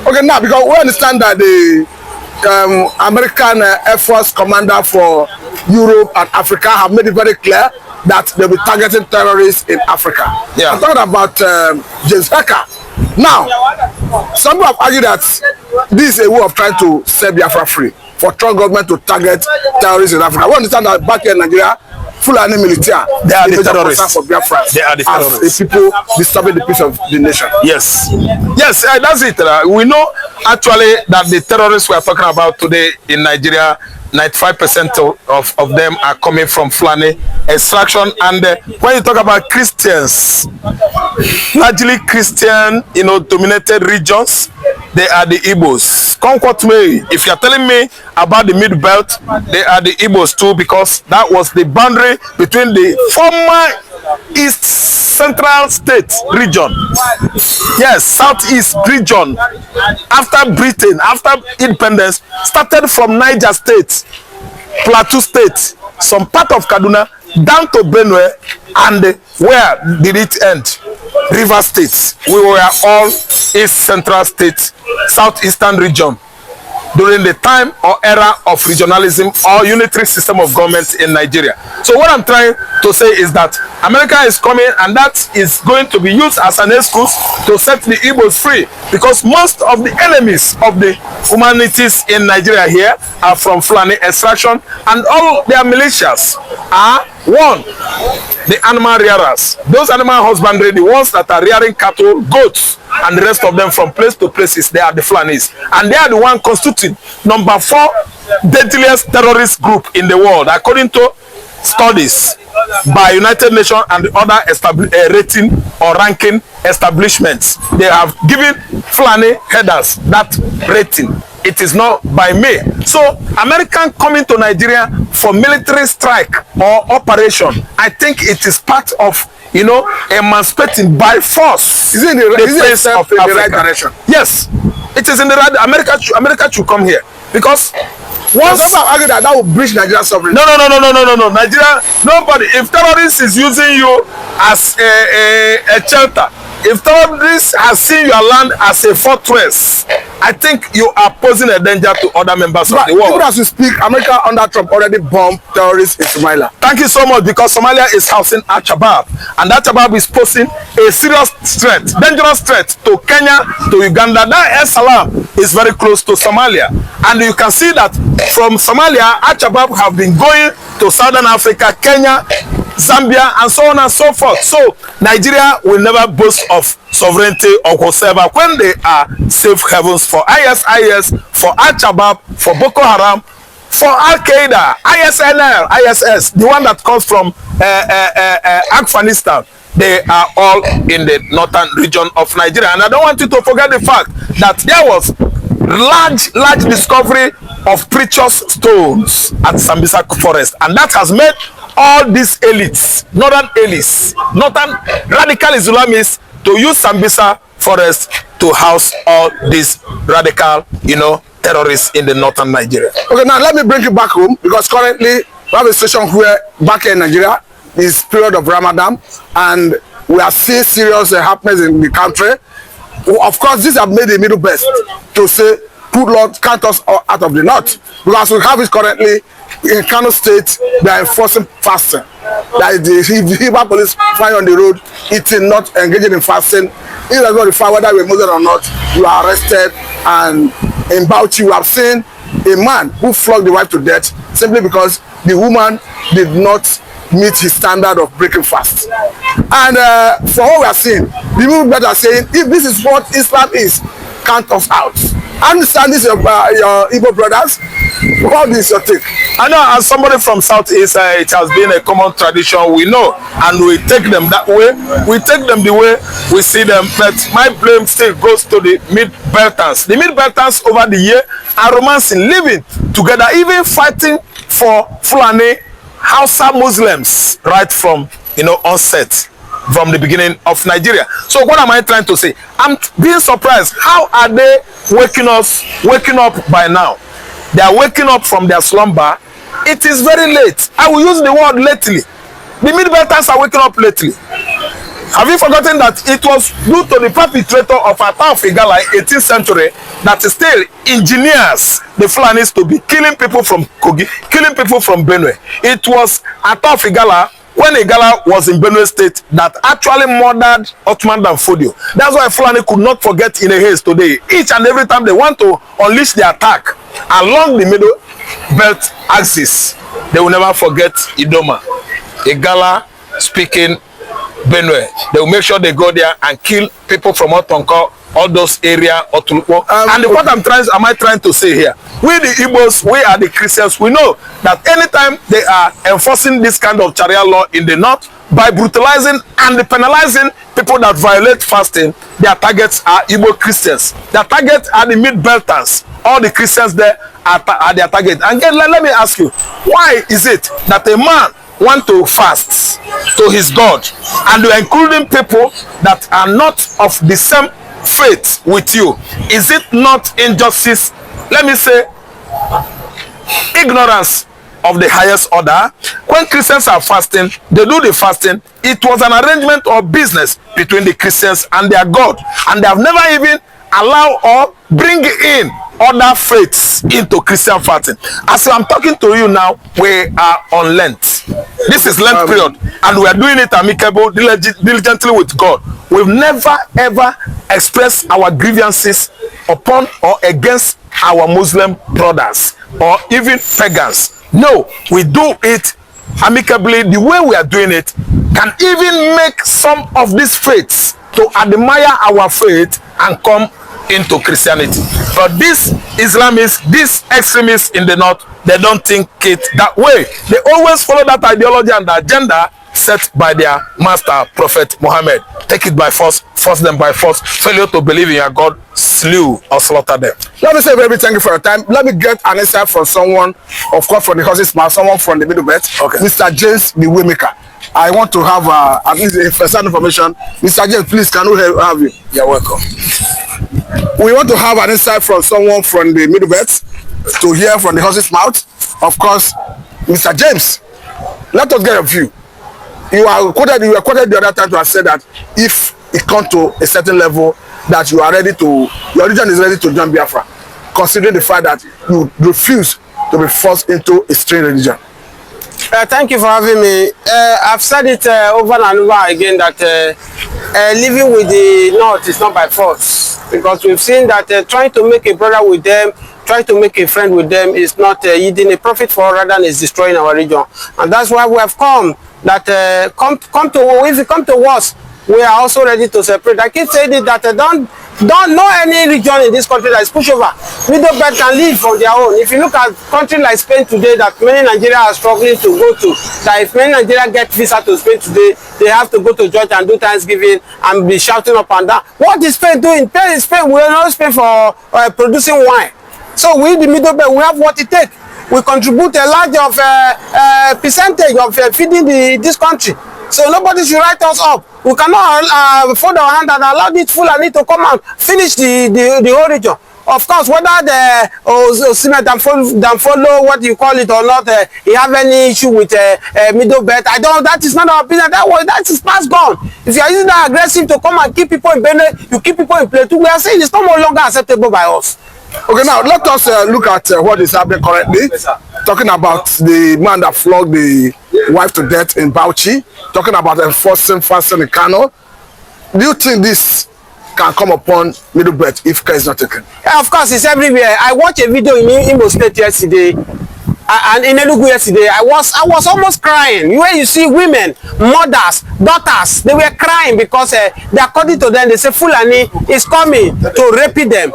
Okay, now because we understand that the American Air Force commander for Europe and Africa have made it very clear that they'll be targeting terrorists in Africa. Yeah. I'm talking about James Hacker. Now, some people have argued that this is a way of trying to set Biafra free, for Trump government to target terrorists in Africa. We understand that back in Nigeria, Fulani Militia, they are the terrorists. For Biafrans. They are the terrorists. The people disturbing the peace of the nation. Yes, yes, that's it. We know actually that the terrorists we are talking about today in Nigeria, 95% of them are coming from Fulani extraction. And when you talk about Christians, largely Christian, dominated regions, they are the Igbos. Come quote me, if you are telling me about the Mid Belt, they are the Igbos too, because that was the boundary between the former East Central State region, yes, Southeast region, after Britain, after independence, started from Niger State, Plateau State, some part of Kaduna, down to Benue, and where did it end? River State. We were all East Central State, Southeastern region, during the time or era of regionalism or unitary system of government in Nigeria. So what I'm trying to say is that America is coming, and that is going to be used as an excuse to set the Igbos free, because most of the enemies of the humanities in Nigeria here are from Fulani extraction, and all their militias are one, the animal rearers, those animal husbandry, the ones that are rearing cattle, goats, and the rest of them from place to places. They are the Fulanis, and they are the one constituting number 4 deadliest terrorist group in the world, according to studies by United Nations and the other rating or ranking establishments. They have given Fulani headers that rating. It is not by me. So American coming to Nigeria for military strike or operation, I think it is part of emancipating by force. Is it in the right direction? Yes, it is in the right. America should come here, because once some argue that will breach Nigeria's sovereignty. No. Nigeria, nobody. If terrorist is using you as a shelter, if terrorists have seen your land as a fortress, I think you are posing a danger to other members of the world. Even as we speak, America under Trump already bombed terrorists in Somalia. Thank you so much, because Somalia is housing Al-Shabaab, and that Shabaab is posing a serious threat, dangerous threat to Kenya, to Uganda. That Salam is very close to Somalia, and you can see that from Somalia, Al-Shabaab have been going to Southern Africa, Kenya, Zambia, and so on and so forth. So Nigeria will never boast of sovereignty or whatsoever when they are safe havens for ISIS, for Al-Shabaab, for Boko Haram, for Al-Qaeda, ISNL, ISS, the one that comes from Afghanistan. They are all in the northern region of Nigeria. And I don't want you to forget the fact that there was large discovery of precious stones at Sambisa Forest, and that has made all these elites, northern radical Islamists, to use Sambisa Forest to house all these radical, terrorists in the northern Nigeria. Okay, now let me bring you back home, because currently we have a situation where back in Nigeria is period of Ramadan, and we are seeing serious happenings in the country. Of course, these have made the Middle Belt to say, good Lord, count us out of the north, because we have it currently in Kano State. They are enforcing fasting. That is, if the Hiba police find on the road eating, not engaging in fasting, it does not refer whether we are Muslim or not, you are arrested. And in Bauchi, you have seen a man who flogged the wife to death simply because the woman did not meet his standard of breaking fast. And for what we are seeing, the people that are saying, if this is what Islam is, count us out. I understand this, your Igbo brothers. What is your take? I know, as somebody from Southeast, it has been a common tradition. We know, and we take them that way. We take them the way we see them. But my blame still goes to the Mid-Beltans. The Mid-Beltans over the year are romancing, living together, even fighting for Fulani Hausa Muslims right from onset, from the beginning of Nigeria. So what am I trying to say? I'm being surprised. How are they waking up by now? They are waking up from their slumber. It is very late. I will use the word lately. The Mid-Beltans are waking up lately. Have you forgotten that it was due to the perpetrator of Atta of Igala in 18th century that still engineers the Fulanis to be killing people from Kogi, killing people from Benue? It was Atta of Igala, when Igala was in Benue State, that actually murdered Ottoman Dan Fodio. That's why Fulani could not forget in a haste today. Each and every time they want to unleash the attack along the middle belt axis, they will never forget Idoma. Igala speaking Benue. They will make sure they go there and kill people from Otonko, all those areas. And what am I trying to say here? We the Igbos, we are the Christians. We know that anytime they are enforcing this kind of Sharia law in the north, by brutalizing and penalizing people that violate fasting, their targets are Igbo Christians. Their targets are the mid-belters. All the Christians there are their target. And again, let me ask you, why is it that a man want to fast to his God and you're including people that are not of the same faith with you? Is it not injustice? Let me say ignorance of the highest order. When Christians are fasting, they do the fasting. It was an arrangement or business between the Christians and their God, and they have never even allowed or bring in other faiths into Christian fasting. As I'm talking to you now, we are on Lent. This is Lent period, and we are doing it amicable, diligently with God. We've never ever expressed our grievances upon or against our Muslim brothers or even pagans. No, we do it amicably. The way we are doing it can even make some of these faiths to admire our faith and come into Christianity. But these Islamists, these extremists in the north, they don't think it that way. They always follow that ideology and the agenda set by their master prophet Muhammad. Take it by force, force them by force. Failure to believe in your God, slew or slaughter them. Let me say very thank you for your time. Let me get an insight from someone, of course from the horse's mouth, someone from the middle belt. Okay. Mr. James, the Waymaker. I want to have at least a first information. Mr. James, please, can we have you? You're welcome. We want to have an insight from someone from the middle belt to hear from the horse's mouth. Of course, Mr. James, let us get a view. You were quoted the other time to have said that if it comes to a certain level, that you are ready to, your region is ready to join Biafra, considering the fact that you refuse to be forced into a strange religion. Thank you for having me. I've said it over and over again that living with the North is not by force, because we've seen that trying to make a brother with them, trying to make a friend with them is not yielding a profit for, rather than is destroying our region. And that's why we have come, that if you come to us, we are also ready to separate. I keep saying it, that don't know any region in this country that is pushover. Middle belt can live on their own. If you look at countries like Spain today, that many Nigerians are struggling to go to, that if many Nigerians get visa to Spain today, they have to go to church and do Thanksgiving and be shouting up and down. What is Spain doing? Spain, we are not Spain for producing wine. So we, the middle belt, we have what it takes. We contribute a large percentage of feeding this country. So nobody should write us up. We cannot fold our hand and allow this Fulani to come and finish the whole region. Of course, whether the Osime don't follow what you call it or not, you have any issue with middle belt, I don't. That is not our business. That is past gone. If you are using that aggressive to come and keep people in Benin, you keep people in Plateau, we are saying it's no longer acceptable by us. Okay, now let us look at what is happening currently. Yes, talking about the man that flogged the wife to death in Bauchi, talking about enforcing fasting in Kano. Do you think this can come upon middle belt if care is not taken? Yeah, of course, it's everywhere. I watched a video in Imo State yesterday, and in Enugu yesterday. I was almost crying. Where you see women, mothers, daughters, they were crying because according to them, they say Fulani is coming to raping them,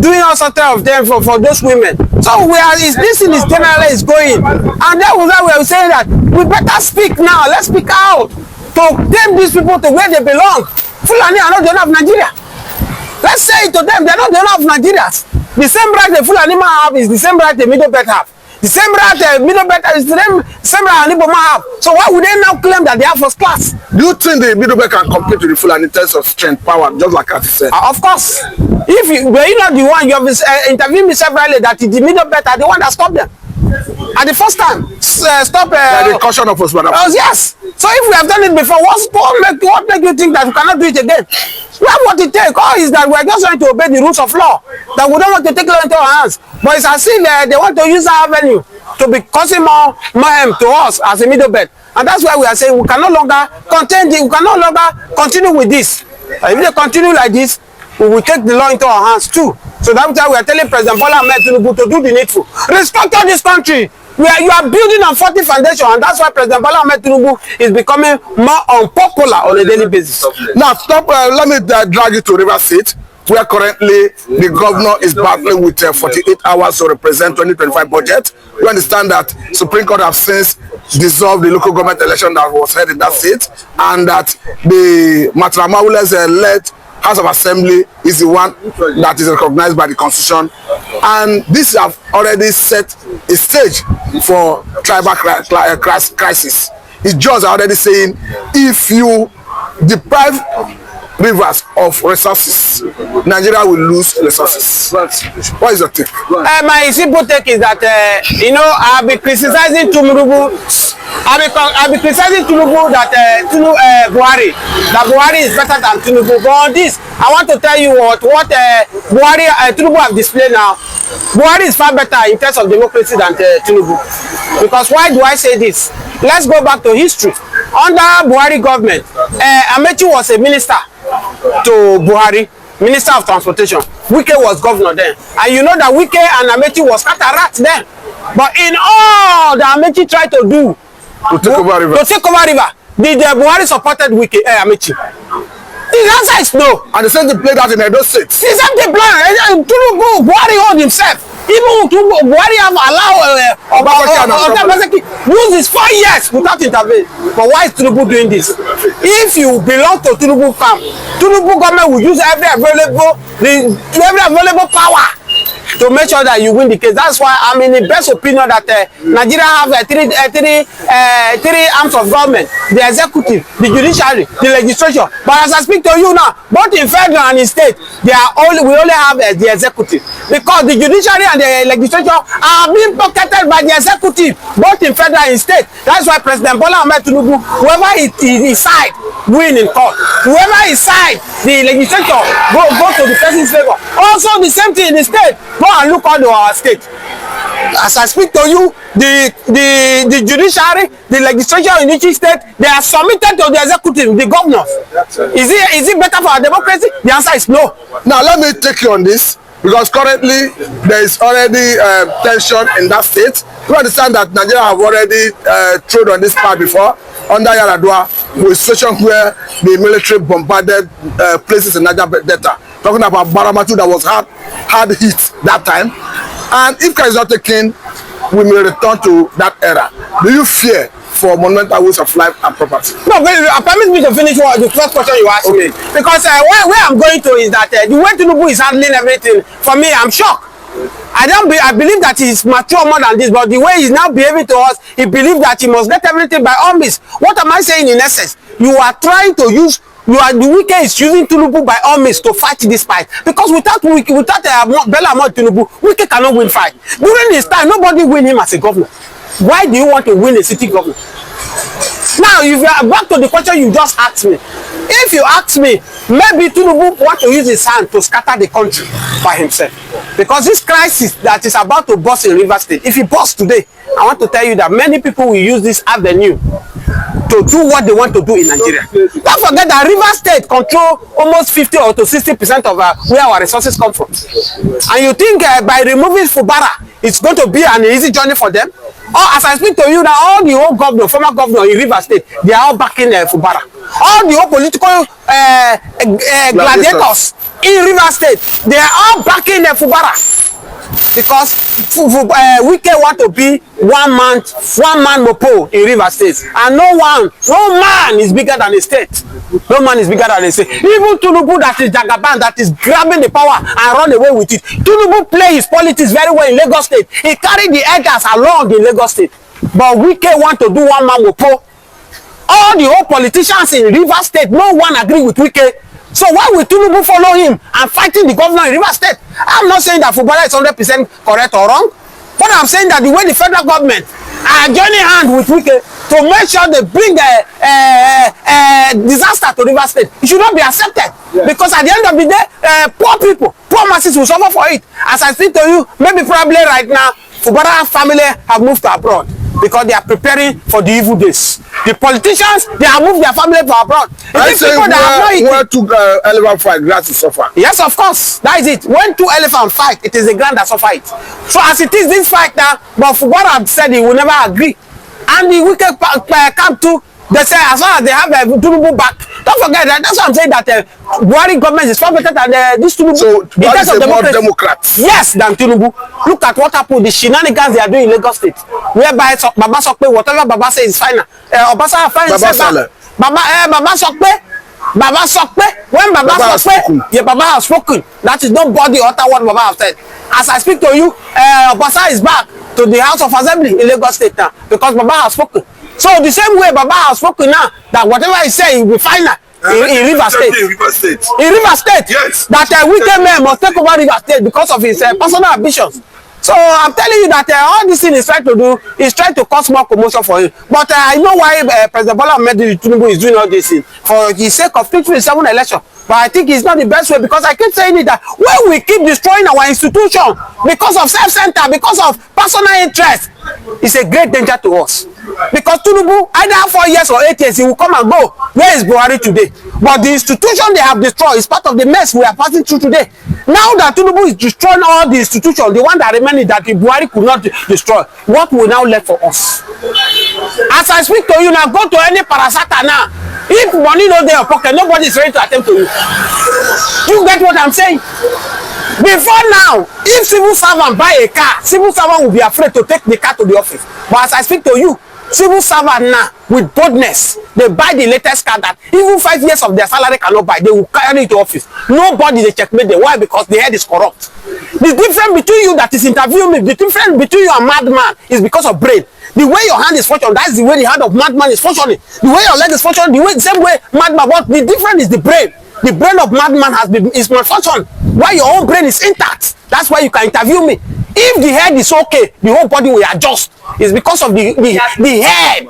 doing all sorts of them for those women. So this thing is generally is going, and that was why we were saying that we better speak now. Let's speak out to take these people to where they belong. Fulani are not the owner of Nigeria. Let's say it to them, they're not the owner of Nigeria. The same right the Fulani man have is the same right the middle belt have. The same right the middle belt is the same right the Igbo man have. So why would they now claim that they are first class? Do you think the middle belt can compete with the Fulani in terms of strength, power, just like Ati said? Of course. If you, but you're not the one, you have interviewed me severally that the middle belt are the one that stopped them. at the first time. Stop. The caution of us, madam. Yes. So if we have done it before, what make you think that we cannot do it again? We have what it takes. All is that we are just trying to obey the rules of law. That we don't want to take law into our hands. But it's as if they want to use our avenue to be causing more mayhem to us as a middle bed. And that's why we are saying we can no longer continue with this. If they continue like this, we will take the law into our hands too. So that's why we are telling President Bola Ahmed Tinubu to do the needful. Restructure this country. You are building on 40 foundation, and that's why President Bola Ahmed Tinubu is becoming more unpopular on a daily basis. Now, let me drag you to River State, where currently the governor is battling with 48 hours to represent 2025 budget. We understand that Supreme Court have since dissolved the local government election that was held in that state, and that the Matramawule's led House of Assembly is the one that is recognized by the Constitution, and this have already set a stage for tribal crisis. The judges are already saying, if you deprive rivers of resources, Nigeria will lose resources. What is your take? My simple take is that I've been criticizing Tinubu. I've been criticizing Tinubu that Buhari is better than Tinubu. But on this, I want to tell you what Tinubu have displayed now. Buhari is far better in terms of democracy than Tinubu. Because why do I say this? Let's go back to history. Under Buhari government, Amechi was a minister to Buhari, Minister of Transportation. Wike was governor then. And you know that Wike and Amechi was cataract then. But in all that Amechi tried to do to take over river, did Buhari supported Wike, Amechi? The answer is no. And the same thing played out in Edo State. The same thing played. Buhari hold himself. Even Buhari have allowed Obaseki use his 4 years without intervening. But why is Tinubu doing this? If you belong to Tinubu camp, Tinubu government will use every available power to make sure that you win the case. That's why I'm in the best opinion that Nigeria have three arms of government: the executive, the judiciary, the legislature. But as I speak to you now, both in federal and in state, we only have the executive, because the judiciary and the legislature are being pocketed by the executive, both in federal and in state. That's why President Bola Ahmed Tinubu, whoever he side, win in court. Whoever he side, the legislature go to the person's favor. Also the same thing in the state. Go and look on our state. As I speak to you, the judiciary, the legislature in each state, they are submitted to the executive, the governors. Is it better for our democracy? The answer is no. Now let me take you on this, because currently there is already tension in that state. You understand that Nigeria have already trod on this part before under Yaradua, with a situation where the military bombarded places in Niger Delta. Talking about Baramatu that was hard hit that time. And if care is not taken, we may return to that era. Do you fear for monumental waste of life and property? No, permit me to finish the first question you asked me. Because where I'm going to is that the way Tinubu is handling everything, for me, I'm shocked. I believe that he's mature more than this, but the way he's now behaving to us, he believes that he must get everything by all means. What am I saying in essence? You are trying to use, the Wike is using Tinubu by all means to fight this fight. Because without Bola Ahmed Tinubu, Wike cannot win fight. During his time, nobody win him as a governor. Why do you want to win a city governor? Now, if you are back to the question you just asked me. If you ask me, maybe Tinubu want to use his hand to scatter the country by himself. Because this crisis that is about to burst in River State, if it bursts today, I want to tell you that many people will use this avenue to do what they want to do in Nigeria. Don't forget that River State control almost 50 or to 60% of where our resources come from. And you think by removing Fubara, it's going to be an easy journey for them? Or as I speak to you now, all the old governor, former governor in River State, they are all backing Fubara. All the old political gladiators in River State, they are all backing Fubara. Because Wike want to be one man mopo in River State, and no man is bigger than a state. No man is bigger than a state. Even Tinubu, that is Jagaban, that is grabbing the power and run away with it. Tinubu play his politics very well in Lagos State. He carried the elders along in Lagos State. But Wike want to do one man mopo. All the old politicians in River State, no one agree with Wike. So why will Tinubu follow him and fighting the governor in River State? I'm not saying that Fubara is 100% correct or wrong. But I'm saying that the way the federal government are joining hand with Wike to make sure they bring disaster to River State, it should not be accepted. Because at the end of the day, poor people, poor masses will suffer for it. As I speak to you, maybe probably right now, Fubara family have moved to abroad because they are preparing for the evil days. The politicians, they have moved their family to abroad. I say where two elephant fight, grass to suffer. Yes, of course. That is it. When two elephants fight, it is the ground that suffer it. So as it is this fight now, but Fubara said he will never agree. And the wicked camp too, they say as long as they have a Tinubu back, don't forget that. That's why I'm saying that Buhari government is far better than this Tinubu. So Buhari is more Democrats. Yes, than Tinubu. Look at what happened, the shenanigans they are doing in Lagos State. Whereby Baba Sokpe, whatever Baba says is final. Obasa fine. Baba Sokpe. When Baba Sokpe, yeah, Baba has spoken. That is nobody utter what Baba has said. As I speak to you, Obasa is back to the House of Assembly in Lagos State now because Baba has spoken. So the same way Baba has spoken now, that whatever he say will be final in River State. In River State, yes. That wicked man must take over River State because of his personal ambitions. So I'm telling you that all this thing is trying to do is trying to cause more commotion for him. But I know why President Bola Ahmed Tinubu is doing all this thing for the sake of 2027 election. But I think it's not the best way because I keep saying it that when we keep destroying our institution because of self-center, because of personal interest, it's a great danger to us. Because Tinubu, either 4 years or 8 years, he will come and go. Where is Buhari today? But the institution they have destroyed is part of the mess we are passing through today. Now that Tinubu is destroying all the institutions, the one that remains that the Buhari could not destroy, what will now left for us? As I speak to you now, go to any parasata now. If money no dey your pocket, nobody is ready to attend to you. You get what I'm saying? Before now, if civil servant buy a car, civil servant will be afraid to take the car to the office. But as I speak to you, civil servant now, with boldness, they buy the latest car that even 5 years of their salary cannot buy. They will carry it to office. Nobody they checkmate them. Why? Because the head is corrupt. The difference between you that is interviewing me, the difference between you and madman is because of brain. The way your hand is functioning, that's the way the hand of madman is functioning. The way your leg is functioning, the same way madman. But the difference is the brain. The brain of madman is malfunctioned. While your own brain is intact. That's why you can interview me. If the head is okay, the whole body will adjust. It's because of the head.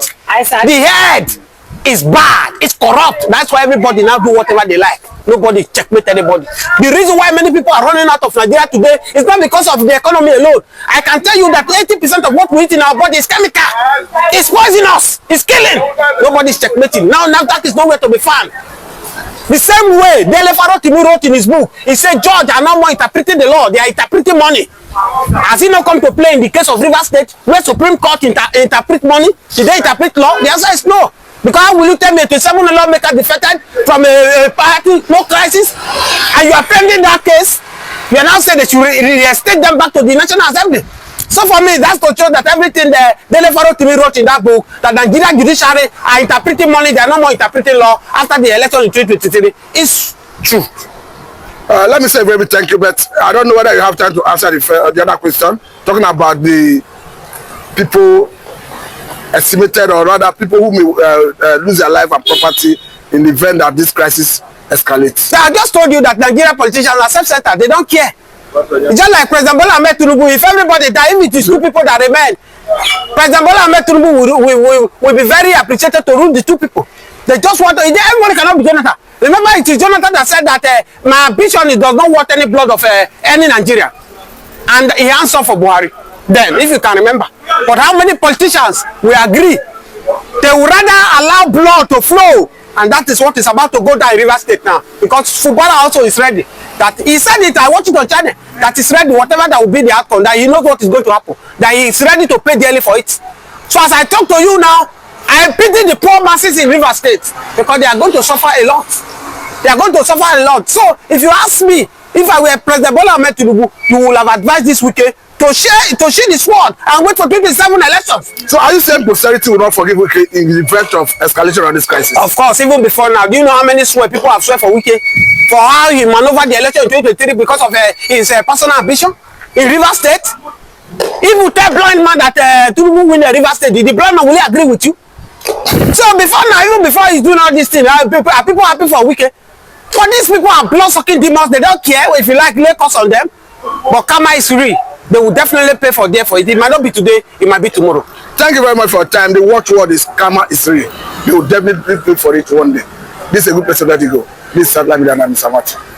The head is bad. It's corrupt. That's why everybody now do whatever they like. Nobody checkmate anybody. The reason why many people are running out of Nigeria today is not because of the economy alone. I can tell you that 80% of what we eat in our body is chemical. It's poisonous. It's killing. Nobody's checkmating. Now that is nowhere to be found. The same way Dele Farotimi wrote in his book, he said judge are now more interpreting the law, they are interpreting money. Has it not come to play in the case of River State, where Supreme Court interpret money? Did they interpret law? The answer is no. Because how will you tell me a 27 lawmaker defected from a party, no crisis, and you are pending that case? You are now saying that you reinstate them back to the National Assembly. So for me, that's to show that everything that Dele Farotimi wrote in that book, that Nigerian judiciary are interpreting money, they are no more interpreting law after the election in 2023, is true. Let me say very thank you, but I don't know whether you have time to answer the other question, talking about the people estimated, or rather people who may lose their life and property in the event that this crisis escalates. Yeah, I just told you that Nigerian politicians are self-centered, they don't care. It's just like President Bola Ahmed Tinubu. If everybody die, if it is two people that remain, President Bola Ahmed Tinubu will be very appreciated to rule the two people. They just want to. Everybody cannot be Jonathan. Remember, it is Jonathan that said that my ambition does not want any blood of any Nigerian, and he answered for Buhari. Then, if you can remember, but how many politicians will agree? They would rather allow blood to flow, and that is what is about to go down in River State now. Because Fubara also is ready. That he said it, I watched it on channel, that he's ready, whatever that will be the outcome, that he knows what is going to happen, that he is ready to pay dearly for it. So as I talk to you now, I pity the poor masses in River State because they are going to suffer a lot. They are going to suffer a lot. So if you ask me, if I were President Bola Ahmed Tinubu, you will have advised this weekend to share the sword and wait for 2027 elections. So are you saying posterity will not forgive Wike in the event of escalation of this crisis? Of course, even before now. Do you know how many swear people have swear for Wike? For how he maneuvered the election in 2023 because of his personal ambition in River State? If you tell blind man that Tinubu win the River State, the blind man will agree with you? So before now, even before he's doing all these things, are people happy for Wike? But these people are blood-sucking demons. They don't care if you like lay curse on them. But karma is real. they will definitely pay for there for it. It might not be today, it might be tomorrow. Thank you very much for your time. The watchword is karma is real. You will definitely pay for it one day. This is a good place to let you go. This is Satellite Media and I'm Mr. Martin.